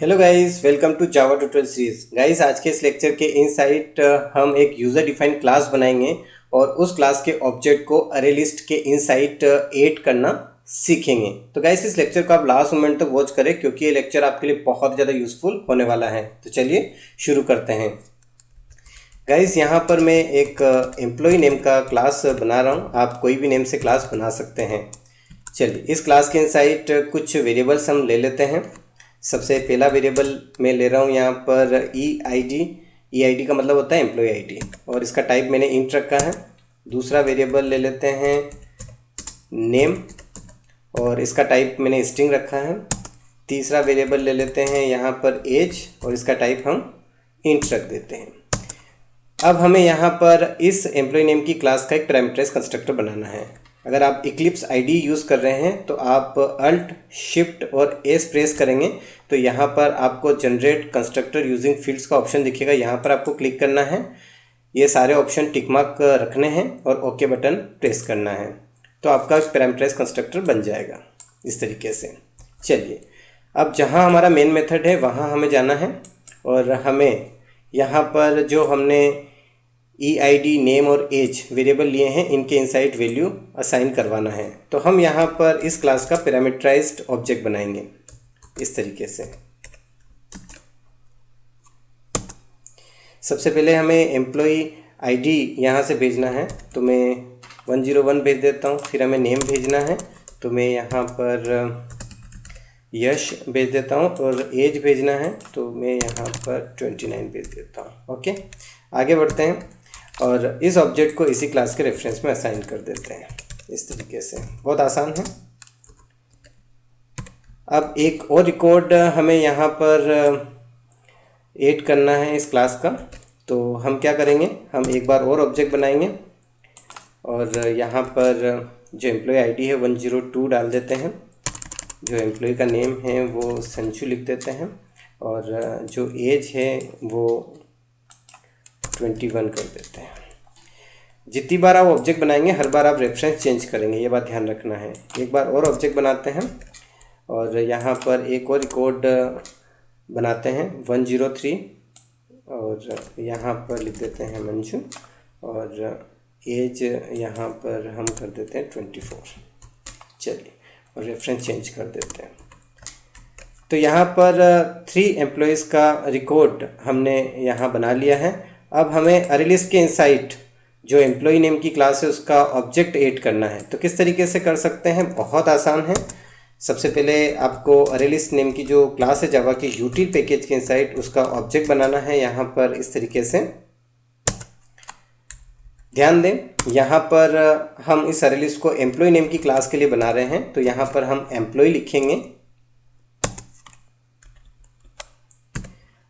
Hello guys, welcome to Java tutorial series. Guys, आज के इस लेक्चर के इनसाइट हम एक यूज़र डिफाइंड क्लास बनाएंगे और उस क्लास के ऑब्जेक्ट को अरे लिस्ट के इनसाइट ऐड करना सीखेंगे। तो गाइस, इस लेक्चर को आप लास्ट मोमेंट तक वॉच करें क्योंकि ये लेक्चर आपके लिए बहुत ज़्यादा यूजफुल होने वाला है। तो चलिए शुरू करते हैं। गाइस, यहाँ पर मैं एक एम्प्लॉय नेम का क्लास बना रहा हूँ। आप कोई भी नेम से क्लास बना सकते हैं। चलिए, इस क्लास के इनसाइट कुछ वेरिएबल्स हम ले लेते हैं। सबसे पहला वेरिएबल मैं ले रहा हूँ यहाँ पर ई आई डी का मतलब होता है एम्प्लॉय आईडी, और इसका टाइप मैंने इंट रखा है। दूसरा वेरिएबल ले लेते हैं नेम, और इसका टाइप मैंने स्ट्रिंग रखा है। तीसरा वेरिएबल ले लेते हैं यहाँ पर एज, और इसका टाइप हम इंट रख देते हैं। अब हमें यहाँ पर इस एम्प्लॉय नेम की क्लास का एक पैरामीटराइज्ड कंस्ट्रक्टर बनाना है। अगर आप इक्लिप्स आईडी यूज़ कर रहे हैं तो आप अल्ट शिफ्ट और एस प्रेस करेंगे तो यहाँ पर आपको जनरेट कंस्ट्रक्टर यूजिंग फील्ड्स का ऑप्शन दिखेगा। यहाँ पर आपको क्लिक करना है, ये सारे ऑप्शन टिक मार्क रखने हैं और ओके बटन प्रेस करना है, तो आपका पैरामीटराइज्ड कंस्ट्रक्टर बन जाएगा इस तरीके से। चलिए, अब जहाँ हमारा मेन मेथड है वहाँ हमें जाना है और हमें यहाँ पर जो हमने ई आई डी नेम और एज वेरिएबल लिए हैं इनके इनसाइड वैल्यू असाइन करवाना है। तो हम यहाँ पर इस क्लास का पैरामीटराइज्ड ऑब्जेक्ट बनाएंगे इस तरीके से। सबसे पहले हमें एम्प्लॉई आईडी यहाँ से भेजना है, तो मैं 101 भेज देता हूँ। फिर हमें नेम भेजना है, तो मैं यहाँ पर यश भेज देता हूँ, और एज भेजना है तो मैं यहाँ पर 29 भेज देता हूँ। ओके, आगे बढ़ते हैं और इस ऑब्जेक्ट को इसी क्लास के रेफरेंस में असाइन कर देते हैं इस तरीके से। बहुत आसान है। अब एक और रिकॉर्ड हमें यहाँ पर ऐड करना है इस क्लास का, तो हम क्या करेंगे, हम एक बार और ऑब्जेक्ट बनाएंगे और यहाँ पर जो एम्प्लॉय आईडी है 102 डाल देते हैं। जो एम्प्लॉय का नेम है वो संशु लिख देते हैं, और जो एज है वो 21 कर देते हैं। जितनी बार आप ऑब्जेक्ट बनाएंगे हर बार आप रेफरेंस चेंज करेंगे, ये बात ध्यान रखना है। एक बार और ऑब्जेक्ट बनाते हैं और यहाँ पर एक और रिकॉर्ड बनाते हैं 103, और यहाँ पर लिख देते हैं मंजू, और एज यहाँ पर हम कर देते हैं 24। चलिए, और रेफरेंस चेंज कर देते हैं। तो यहाँ पर 3 एम्प्लॉयज़ का रिकॉर्ड हमने यहाँ बना लिया है। अब हमें अरे लिस्ट के इनसाइड जो एम्प्लॉय नेम की क्लास है उसका ऑब्जेक्ट ऐड करना है। तो किस तरीके से कर सकते हैं, बहुत आसान है। सबसे पहले आपको अरे लिस्ट नेम की जो क्लास है जावा की यूटिल पैकेज के इनसाइड उसका ऑब्जेक्ट बनाना है यहाँ पर इस तरीके से। ध्यान दें, यहाँ पर हम इस अरे लिस्ट को एम्प्लॉय नेम की क्लास के लिए बना रहे हैं, तो यहाँ पर हम एम्प्लॉय लिखेंगे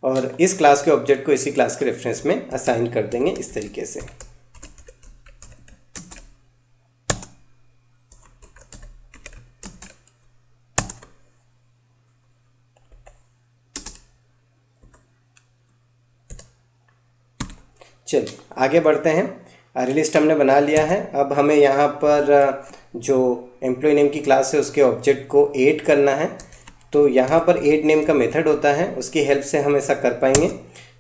और इस क्लास के ऑब्जेक्ट को इसी क्लास के रेफरेंस में असाइन कर देंगे इस तरीके से। चलिए आगे बढ़ते हैं। अरे लिस्ट हमने बना लिया है। अब हमें यहाँ पर जो एम्प्लॉय नेम की क्लास है उसके ऑब्जेक्ट को ऐड करना है। तो यहाँ पर ऐड नेम का मेथड होता है, उसकी हेल्प से हम ऐसा कर पाएंगे।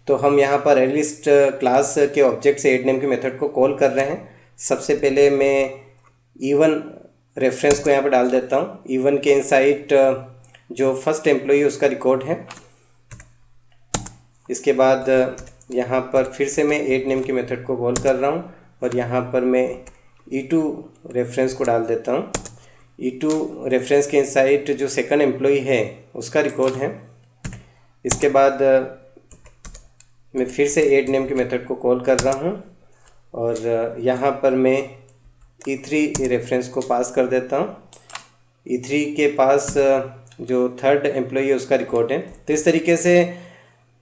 तो हम यहाँ पर अरे लिस्ट क्लास के ऑब्जेक्ट से ऐड नेम के मेथड को कॉल कर रहे हैं। सबसे पहले मैं E1 रेफरेंस को यहाँ पर डाल देता हूँ। E1 के इनसाइड जो फर्स्ट एम्प्लॉय उसका रिकॉर्ड है। इसके बाद यहाँ पर फिर से मैं ऐड नेम के मेथड को कॉल कर रहा हूँ और यहाँ पर मैं E2 रेफरेंस को डाल देता हूँ। E2 रेफरेंस के इनसाइड जो सेकंड एम्प्लॉय है उसका रिकॉर्ड है। इसके बाद मैं फिर से ऐड नेम के मेथड को कॉल कर रहा हूँ और यहाँ पर मैं E3 रेफरेंस को पास कर देता हूँ। E3 के पास जो थर्ड एम्प्लॉय है उसका रिकॉर्ड है। तो इस तरीके से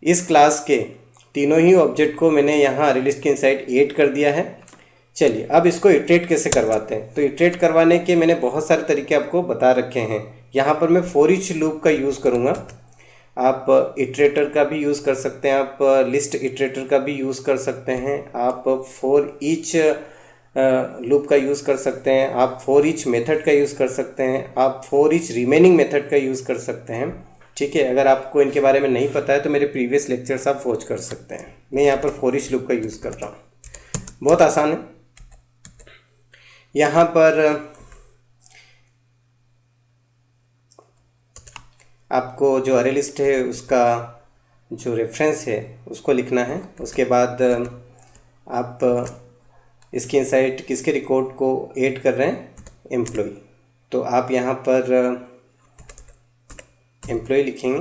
इस क्लास के तीनों ही ऑब्जेक्ट को मैंने यहाँ अरे लिस्ट के इनसाइड ऐड कर दिया है। चलिए, अब इसको इटरेट कैसे करवाते हैं। तो इटरेट करवाने के मैंने बहुत सारे तरीके आपको बता रखे हैं। यहाँ पर मैं फॉर ईच लूप का यूज़ करूँगा। आप इटरेटर का भी यूज़ कर सकते हैं, आप लिस्ट इटरेटर का भी यूज़ कर सकते हैं, आप फॉर ईच लूप का यूज़ कर सकते हैं, आप फॉर ईच मेथड का यूज़ कर सकते हैं, आप फॉर ईच रिमेनिंग मेथड का यूज़ कर सकते हैं। ठीक है। अगर आपको इनके बारे में नहीं पता है तो मेरे प्रीवियस लेक्चर्स आप वॉच कर सकते हैं। मैं यहाँ पर फॉर ईच लूप का यूज़ कर रहा हूँ, बहुत आसान है। यहाँ पर आपको जो अरे लिस्ट है उसका जो रेफरेंस है उसको लिखना है। उसके बाद आप इसके इनसाइड किसके रिकॉर्ड को ऐड कर रहे हैं, एम्प्लॉय। तो आप यहाँ पर एम्प्लॉय लिखेंगे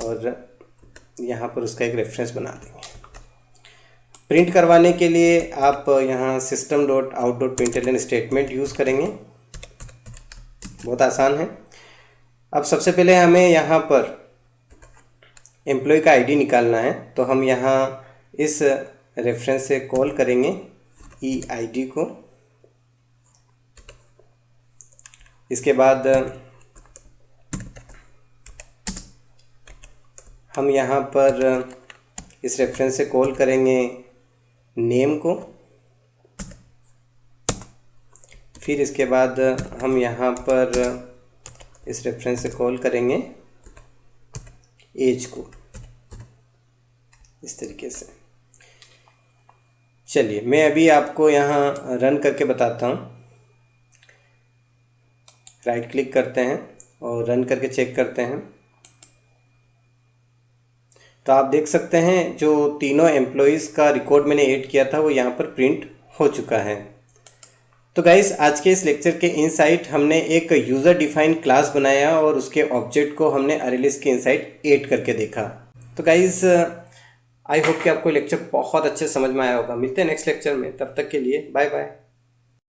और यहाँ पर उसका एक रेफरेंस बना देंगे। प्रिंट करवाने के लिए आप यहाँ system.out.println स्टेटमेंट यूज़ करेंगे, बहुत आसान है। अब सबसे पहले हमें यहाँ पर एम्प्लॉय का आईडी निकालना है, तो हम यहाँ इस रेफरेंस से कॉल करेंगे EID को। इसके बाद हम यहाँ पर इस रेफरेंस से कॉल करेंगे नेम को। फिर इसके बाद हम यहाँ पर इस रेफरेंस से कॉल करेंगे एज को, इस तरीके से। चलिए मैं अभी आपको यहाँ रन करके बताता हूँ। राइट क्लिक करते हैं और रन करके चेक करते हैं, तो आप देख सकते हैं जो तीनों एम्प्लॉयज़ का रिकॉर्ड मैंने ऐड किया था वो यहाँ पर प्रिंट हो चुका है। तो गाइस आज के इस लेक्चर के इनसाइट हमने एक यूज़र डिफाइंड क्लास बनाया और उसके ऑब्जेक्ट को हमने अरे लिस्ट के इनसाइट ऐड करके देखा। तो गाइस आई होप कि आपको लेक्चर बहुत अच्छे समझ में आया होगा। मिलते हैं नेक्स्ट लेक्चर में, तब तक के लिए बाय बाय।